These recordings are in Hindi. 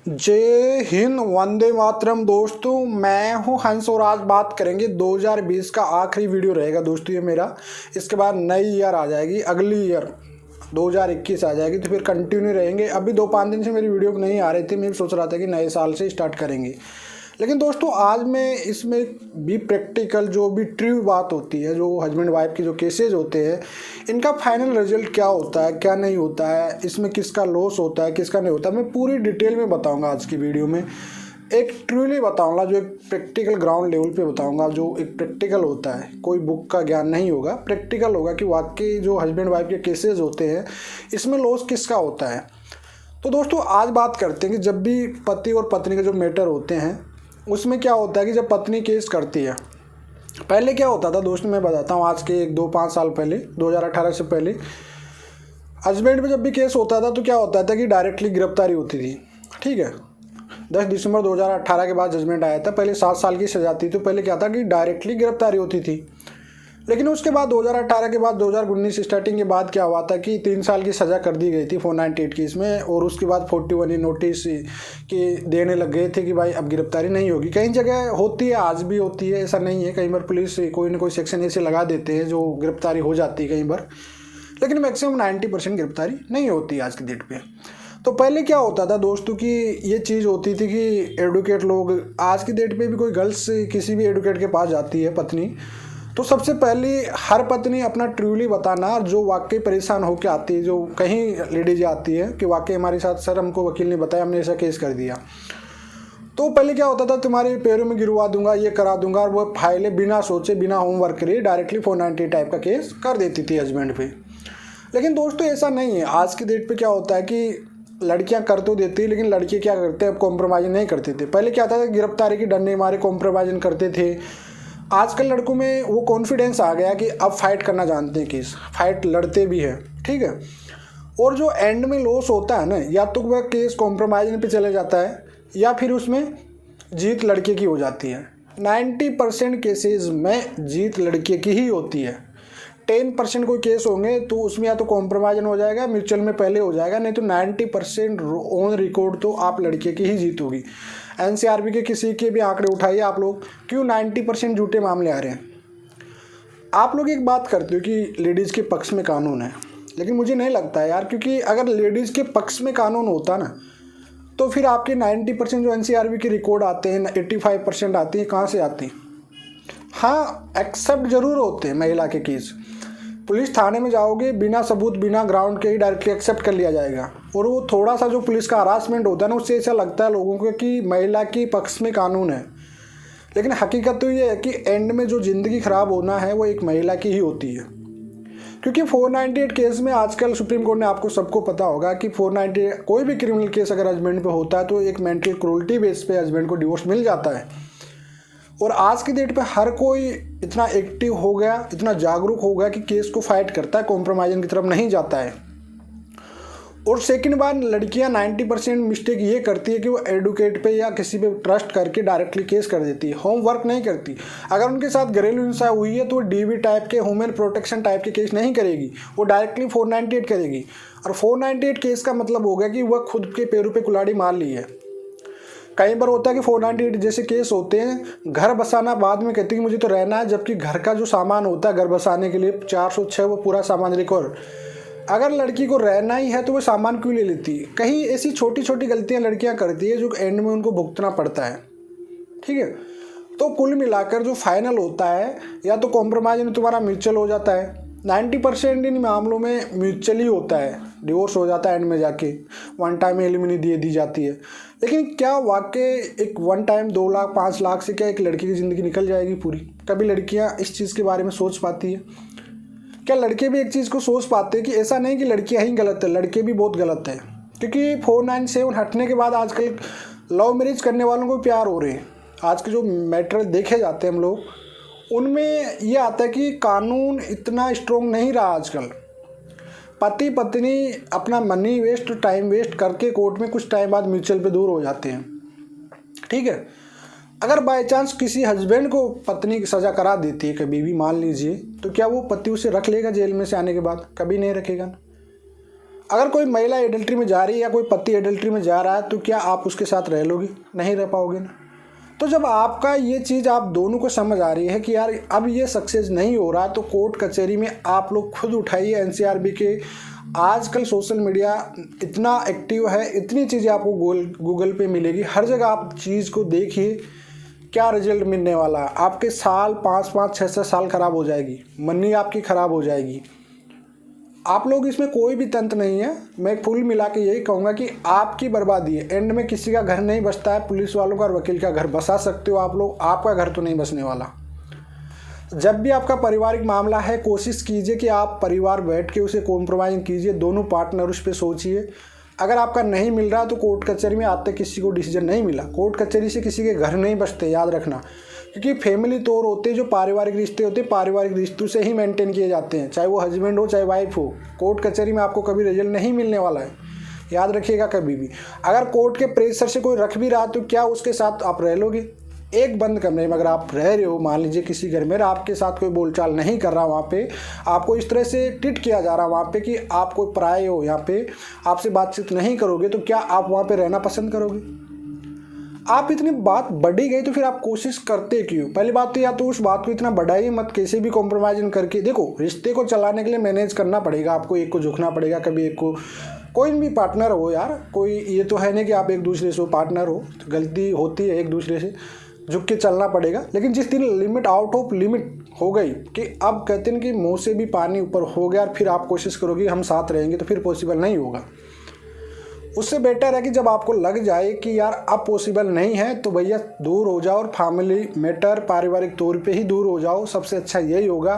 जय हिंद, वंदे मातरम। दोस्तों मैं हूं हंस और आज बात करेंगे 2020 का आखिरी वीडियो रहेगा दोस्तों ये मेरा। इसके बाद नई ईयर आ जाएगी, अगली ईयर 2021 आ जाएगी, तो फिर कंटिन्यू रहेंगे। अभी 2-5 दिन से मेरी वीडियो नहीं आ रही थी, मैं सोच रहा था कि नए साल से स्टार्ट करेंगे। लेकिन दोस्तों आज मैं इसमें भी प्रैक्टिकल जो भी ट्रू बात होती है, जो हस्बैंड वाइफ के जो केसेस होते हैं, इनका फाइनल रिजल्ट क्या होता है, क्या नहीं होता है, इसमें किसका लॉस होता है, किसका नहीं होता, मैं पूरी डिटेल में बताऊंगा आज की वीडियो में। एक ट्रूली बताऊंगा, जो एक प्रैक्टिकल ग्राउंड लेवल पे बताऊंगा, जो एक प्रैक्टिकल होता है, कोई बुक का ज्ञान नहीं होगा, प्रैक्टिकल होगा कि वाकई जो हस्बैंड वाइफ के केसेस होते हैं इसमें लॉस किसका होता है। तो दोस्तों आज बात करते हैं कि जब भी पति और पत्नी के जो मैटर होते हैं उसमें क्या होता है कि जब पत्नी केस करती है, पहले क्या होता था दोस्तों, मैं बताता हूँ। आज के 1-2-5 साल पहले, 2018 से पहले हस्बैंड पे जब भी केस होता था तो क्या होता था कि डायरेक्टली गिरफ्तारी होती थी। ठीक है, 10 दिसंबर 2018 के बाद जजमेंट आया था। पहले 7 साल की सजा थी, तो पहले क्या था कि डायरेक्टली गिरफ्तारी होती थी। लेकिन उसके बाद 2018 के बाद 2019 स्टार्टिंग के बाद क्या हुआ था कि 3 साल की सज़ा कर दी गई थी 498 की इसमें, और उसके बाद 41 नोटिस कि देने लग गए थे कि भाई अब गिरफ्तारी नहीं होगी। कई जगह होती है, आज भी होती है, ऐसा नहीं है। कई बार पुलिस कोई ना कोई सेक्शन ऐसे लगा देते हैं जो गिरफ्तारी हो जाती है कई बार, लेकिन मैक्सिमम 90% गिरफ्तारी नहीं होती आज की डेट पे। तो पहले क्या होता था दोस्तों कि ये चीज़ होती थी कि एडवोकेट लोग, आज की डेट पे भी कोई गर्ल्स किसी भी एडवोकेट के पास जाती है पत्नी, तो सबसे पहले हर पत्नी अपना ट्रूली बताना, जो वाकई परेशान होकर आती है, जो कहीं लेडीज आती है कि वाकई हमारे साथ सर हमको वकील ने बताया, हमने ऐसा केस कर दिया। तो पहले क्या होता था, तुम्हारे पैरों में गिरवा दूंगा, ये करा दूंगा, और वो फाइलें बिना सोचे बिना होमवर्क करे डायरेक्टली 490 टाइप का केस कर देती थी हस्बैंड पे। लेकिन दोस्तों ऐसा नहीं है। आज की डेट पे क्या होता है कि लड़कियां कर तो देती, लेकिन लड़के क्या करते हैं, अब कॉम्प्रोमाइज़ नहीं करते थे। पहले क्या था, गिरफ्तारी की डरने मारे कॉम्प्रोमाइज़ करते थे। आजकल लड़कों में वो कॉन्फिडेंस आ गया कि अब फाइट करना जानते हैं, केस फाइट लड़ते भी हैं। ठीक है, और जो एंड में लॉस होता है ना, या तो वह केस कॉम्प्रोमाइज़ पे चले जाता है या फिर उसमें जीत लड़के की हो जाती है। 90% केसेस में जीत लड़के की ही होती है। 10% कोई केस होंगे तो उसमें या तो कॉम्प्रोमाइज़ हो जाएगा, म्यूचुअल में पहले हो जाएगा, नहीं तो 90% ऑन रिकॉर्ड तो आप लड़के की ही जीत होगी। एनसीआरबी के किसी के भी आंकड़े उठाइए आप लोग, क्यों 90% झूठे मामले आ रहे हैं। आप लोग एक बात करते हो कि लेडीज़ के पक्ष में कानून है, लेकिन मुझे नहीं लगता है यार, क्योंकि अगर लेडीज़ के पक्ष में कानून होता ना तो फिर आपके 90% जो एनसीआरबी के रिकॉर्ड आते हैं, 85% आती है, कहाँ से आती? हाँ, एक्सेप्ट जरूर होते हैं महिला के केस। पुलिस थाने में जाओगे, बिना सबूत बिना ग्राउंड के ही डायरेक्टली एक्सेप्ट कर लिया जाएगा। और वो थोड़ा सा जो पुलिस का हरासमेंट होता है ना, उससे ऐसा लगता है लोगों को कि महिला के पक्ष में कानून है। लेकिन हकीकत तो ये है कि एंड में जो ज़िंदगी ख़राब होना है वो एक महिला की ही होती है। क्योंकि 498 केस में आजकल सुप्रीम कोर्ट ने, आपको सबको पता होगा कि 498 कोई भी क्रिमिनल केस अगर हस्बैंड पे होता है तो एक मेंटल क्रूरल्टी बेस पे हस्बैंड को डिवोर्स मिल जाता है। और आज की डेट पे हर कोई इतना एक्टिव हो गया, इतना जागरूक हो गया कि केस को फाइट करता है, कॉम्प्रोमाइज़ की तरफ नहीं जाता है। और सेकंड बार लड़कियां 90% मिस्टेक ये करती है कि वो एडवोकेट पे या किसी पे ट्रस्ट करके डायरेक्टली केस कर देती है, होमवर्क नहीं करती। अगर उनके साथ घरेलू हिंसा हुई है तो डीवी टाइप के, ह्यूमन प्रोटेक्शन टाइप के केस नहीं करेगी, वो डायरेक्टली 498 करेगी। और 498 केस का मतलब हो गया कि वह खुद के पैरों पे कुल्हाड़ी मार ली है। कई बार होता है कि 498 जैसे केस होते हैं, घर बसाना बाद में कहती है कि मुझे तो रहना है, जबकि घर का जो सामान होता है घर बसाने के लिए 406 वो पूरा सामान रिकवर। अगर लड़की को रहना ही है तो वो सामान क्यों ले लेती है? कहीं ऐसी छोटी छोटी गलतियां लड़कियां करती है जो एंड में उनको भुगतना पड़ता है। ठीक है, तो कुल मिलाकर जो फाइनल होता है, या तो कॉम्प्रोमाइज में तुम्हारा म्यूचुअल हो जाता है, 90% इन मामलों में म्यूचुअल ही होता है, डिवोर्स हो जाता है एंड में जाके, वन टाइम एलिमनी दी जाती है। लेकिन क्या वाकई एक वन टाइम 2 लाख 5 लाख से क्या एक लड़की की ज़िंदगी निकल जाएगी पूरी? कभी लड़कियां इस चीज़ के बारे में सोच पाती है? क्या लड़के भी एक चीज़ को सोच पाते हैं कि ऐसा नहीं कि लड़कियां ही गलत है, लड़के भी बहुत गलत है? क्योंकि 497 हटने के बाद आजकल लव मैरिज करने वालों को प्यार हो रहे हैं। आज के जो मैटर देखे जाते हैं हम लोग, उनमें ये आता है कि कानून इतना स्ट्रॉन्ग नहीं रहा आजकल। पति पत्नी अपना मनी वेस्ट, टाइम वेस्ट करके कोर्ट में कुछ टाइम बाद म्यूचुअल पे दूर हो जाते हैं। ठीक है, अगर बाय चांस किसी हस्बैंड को पत्नी की सज़ा करा देती है कभी भी, मान लीजिए, तो क्या वो पति उसे रख लेगा जेल में से आने के बाद? कभी नहीं रखेगा ना। अगर कोई महिला एडल्ट्री में जा रही है या कोई पति एडल्ट्री में जा रहा है तो क्या आप उसके साथ रह लोगे? नहीं रह पाओगे ना। तो जब आपका ये चीज़ आप दोनों को समझ आ रही है कि यार अब ये सक्सेस नहीं हो रहा, तो कोर्ट कचहरी में आप लोग खुद उठाइए। एनसीआरबी के आजकल सोशल मीडिया इतना एक्टिव है, इतनी चीज़ें आपको गूगल पे मिलेगी, हर जगह आप चीज़ को देखिए क्या रिजल्ट मिलने वाला है। आपके साल 5-5, 6-6 साल ख़राब हो जाएगी, मनी आपकी ख़राब हो जाएगी। आप लोग इसमें कोई भी तंत्र नहीं है। मैं कुल मिला के यही कहूँगा कि आपकी बर्बादी है। एंड में किसी का घर नहीं बसता है, पुलिस वालों का और वकील का घर बसा सकते हो आप लोग, आपका घर तो नहीं बसने वाला। जब भी आपका पारिवारिक मामला है, कोशिश कीजिए कि आप परिवार बैठ के उसे कॉम्प्रोमाइज़ कीजिए, दोनों पार्टनर उस पर सोचिए। अगर आपका नहीं मिल रहा तो कोर्ट कचहरी में आज तक किसी को डिसीजन नहीं मिला। कोर्ट कचहरी से किसी के घर नहीं बसते, याद रखना, क्योंकि फैमिली तौर होते हैं, जो पारिवारिक रिश्ते होते हैं, पारिवारिक रिश्तों से ही मेंटेन किए जाते हैं, चाहे वो हस्बैंड हो चाहे वाइफ हो। कोर्ट कचहरी में आपको कभी रिजल्ट नहीं मिलने वाला है, याद रखिएगा कभी भी। अगर कोर्ट के प्रेशर से कोई रख भी रहा तो क्या उसके साथ आप रह लोगे? एक बंद कमरे में अगर आप रह रहे हो, मान लीजिए किसी घर में, आपके साथ कोई बोलचाल नहीं कर रहा, वहाँ पे आपको इस तरह से ट्रीट किया जा रहा है वहाँ पे कि आप कोई पराये हो, यहाँ पे आपसे बातचीत नहीं करोगे, तो क्या आप वहाँ पे रहना पसंद करोगे? आप इतनी बात बढ़ी गई तो फिर आप कोशिश करते क्यों? पहली बात तो या तो उस बात को इतना बढ़ाइए मत, कैसे भी कॉम्प्रोमाइज़ करके। देखो, रिश्ते को चलाने के लिए मैनेज करना पड़ेगा आपको, एक को झुकना पड़ेगा, कभी एक को, कोई भी पार्टनर हो यार, कोई ये तो है नहीं कि आप एक दूसरे से पार्टनर हो, तो गलती होती है, एक दूसरे से झुक के चलना पड़ेगा। लेकिन जिस दिन लिमिट आउट ऑफ लिमिट हो गई कि अब कहते हैं कि मुंह से भी पानी ऊपर हो गया, और फिर आप कोशिश करोगे हम साथ रहेंगे, तो फिर पॉसिबल नहीं होगा। उससे बेटर है कि जब आपको लग जाए कि यार अब पॉसिबल नहीं है, तो भैया दूर हो जाओ और फैमिली मैटर, पारिवारिक तौर पे ही दूर हो जाओ। सबसे अच्छा यही होगा।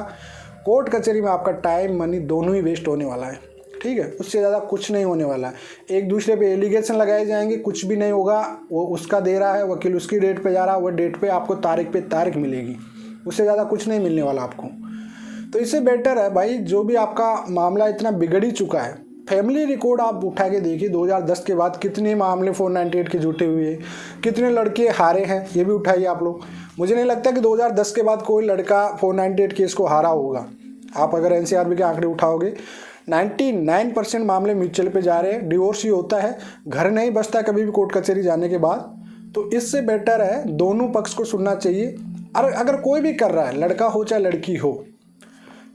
कोर्ट कचहरी में आपका टाइम मनी दोनों ही वेस्ट होने वाला है, ठीक है, उससे ज़्यादा कुछ नहीं होने वाला है। एक दूसरे पे एलिगेशन लगाए जाएंगे, कुछ भी नहीं होगा। वो उसका दे रहा है, वकील उसकी डेट पे जा रहा है, वो डेट पे आपको तारीख पे तारीख मिलेगी, उससे ज़्यादा कुछ नहीं मिलने वाला आपको। तो इससे बेटर है भाई, जो भी आपका मामला इतना बिगड़ ही चुका है, फैमिली रिकॉर्ड आप उठा के देखिए 2010 के बाद कितने मामले 498 के जुटे हुए, कितने लड़के हारे हैं, ये भी उठाइए आप लोग। मुझे नहीं लगता कि 2010 के बाद कोई लड़का 498 केस को हारा होगा। आप अगर एनसीआरबी के आंकड़े उठाओगे, 99% मामले म्यूचुअल पे जा रहे हैं। डिवोर्स ही होता है, घर नहीं बसता कभी भी कोर्ट कचहरी जाने के बाद। तो इससे बेटर है दोनों पक्ष को सुनना चाहिए। और अगर कोई भी कर रहा है, लड़का हो चाहे लड़की हो,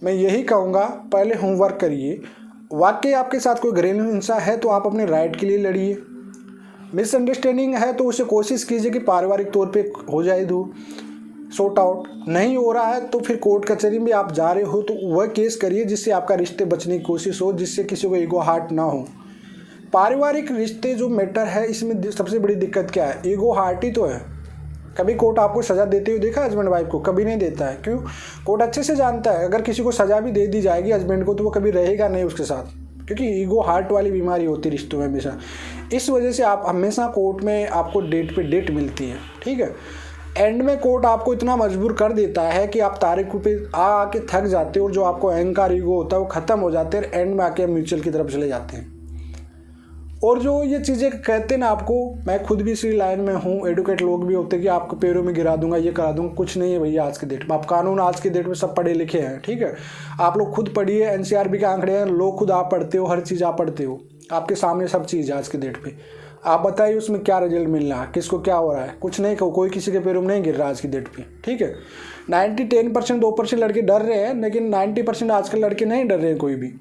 मैं यही कहूँगा पहले होमवर्क करिए। वाकई आपके साथ कोई घरेलू हिंसा है तो आप अपने राइट के लिए लड़िए। मिसअंडरस्टैंडिंग है तो उसे कोशिश कीजिए कि पारिवारिक तौर पे हो जाए दूर, सॉर्ट आउट। नहीं हो रहा है तो फिर कोर्ट कचहरी में आप जा रहे हो तो वह केस करिए जिससे आपका रिश्ते बचने की कोशिश हो, जिससे किसी को ईगो हार्ट ना हो। पारिवारिक रिश्ते जो मैटर है, इसमें सबसे बड़ी दिक्कत क्या है? ईगो हार्ट ही तो है। कभी कोर्ट आपको सज़ा देते हुए देखा हस्बैंड वाइफ को? कभी नहीं देता है। क्यों? कोर्ट अच्छे से जानता है अगर किसी को सज़ा भी दे दी जाएगी हस्बैंड को, तो वो कभी रहेगा नहीं उसके साथ, क्योंकि ईगो हार्ट वाली बीमारी होती है रिश्तों में हमेशा। इस वजह से आप हमेशा कोर्ट में आपको डेट पे डेट मिलती है, ठीक है। एंड में कोर्ट आपको इतना मजबूर कर देता है कि आप तारीख पे आके थक जाते हो, और जो आपको अहंकार ईगो होता है वो ख़त्म हो जाते हैं। एंड में आके म्यूचुअल की तरफ चले जाते हैं। और जो ये चीज़ें कहते हैं ना आपको, मैं खुद भी इसी लाइन में हूँ, एडुकेट लोग भी होते हैं कि आपको पैरों में गिरा दूंगा, ये करा दूंगा। कुछ नहीं है भैया आज के डेट में। आप कानून आज के डेट में सब पढ़े लिखे हैं, ठीक है। आप लोग खुद पढ़िए, एनसीआरबी के आंकड़े हैं, लोग खुद आप पढ़ते हो, हर चीज़ आप पढ़ते हो, आपके सामने सब चीज़ है आज के डेट पे। आप बताइए उसमें क्या रिजल्ट मिल रहा है, किसको क्या हो रहा है? कुछ नहीं, कोई किसी के पैरों में नहीं गिर रहा आज की डेट पे, ठीक है। 10% 2% लड़के डर रहे हैं, लेकिन 90% आजकल लड़के नहीं डर रहे हैं कोई भी।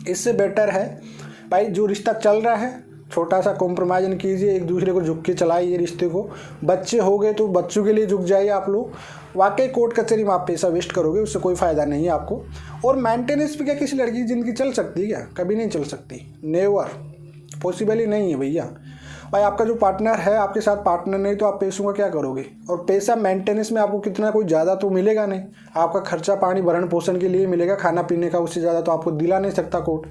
इससे बेटर है भाई, जो रिश्ता चल रहा है छोटा सा कॉम्प्रोमाइज़ कीजिए, एक दूसरे को झुक के चलाइए रिश्ते को। बच्चे हो गए तो बच्चों के लिए झुक जाइए आप लोग। वाकई कोर्ट कचहरी में आप पैसा वेस्ट करोगे, उससे कोई फ़ायदा नहीं है आपको। और मेंटेनेंस पे क्या किसी लड़की की ज़िंदगी चल सकती है क्या? कभी नहीं चल सकती, नेवर, पॉसिबल ही नहीं है भैया। भाई आपका जो पार्टनर है, आपके साथ पार्टनर नहीं तो आप पैसों का क्या करोगे? और पैसा मेंटेनेंस में आपको कितना, कोई ज़्यादा तो मिलेगा नहीं। आपका खर्चा पानी भरण पोषण के लिए मिलेगा, खाना पीने का, उससे ज़्यादा तो आपको दिला नहीं सकता कोर्ट।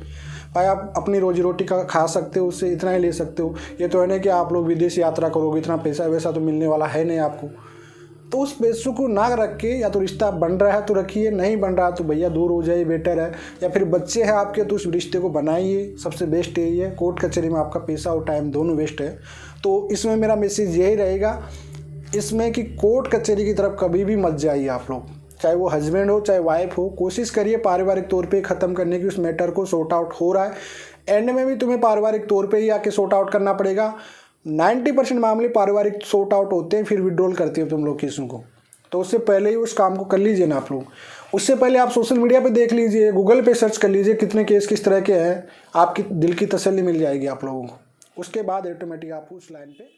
भाई आप अपनी रोजी रोटी का खा सकते हो, उससे इतना ही ले सकते हो। ये तो है नहीं कि आप लोग विदेश यात्रा करोगे, इतना पैसा वैसा तो मिलने वाला है नहीं आपको। तो उस पैसों को ना रख के, या तो रिश्ता बन रहा है तो रखिए, नहीं बन रहा तो भैया दूर हो जाइए, बेटर है। या फिर बच्चे हैं आपके तो उस रिश्ते को बनाइए, सबसे बेस्ट यही है। कोर्ट कचहरी में आपका पैसा और टाइम दोनों वेस्ट है। तो इसमें मेरा मैसेज यही रहेगा इसमें कि कोर्ट कचहरी की तरफ कभी भी मत जाइए आप लोग, चाहे वो हस्बैंड हो चाहे वाइफ हो। कोशिश करिए पारिवारिक तौर पे ख़त्म करने की, उस मैटर को सॉर्ट आउट हो रहा है। एंड में भी तुम्हें पारिवारिक तौर पे ही आके सॉर्ट आउट करना पड़ेगा। 90% मामले पारिवारिक सॉर्ट आउट होते हैं, फिर विड्रॉल करते हो तुम लोग केसों को। तो उससे पहले ही उस काम को कर लीजिए ना आप लोग। उससे पहले आप सोशल मीडिया पे देख लीजिए, गूगल पे सर्च कर लीजिए कितने केस किस तरह के हैं, आपकी दिल की तसल्ली मिल जाएगी आप लोगों को। उसके बाद ऑटोमेटिक आप उस लाइन पे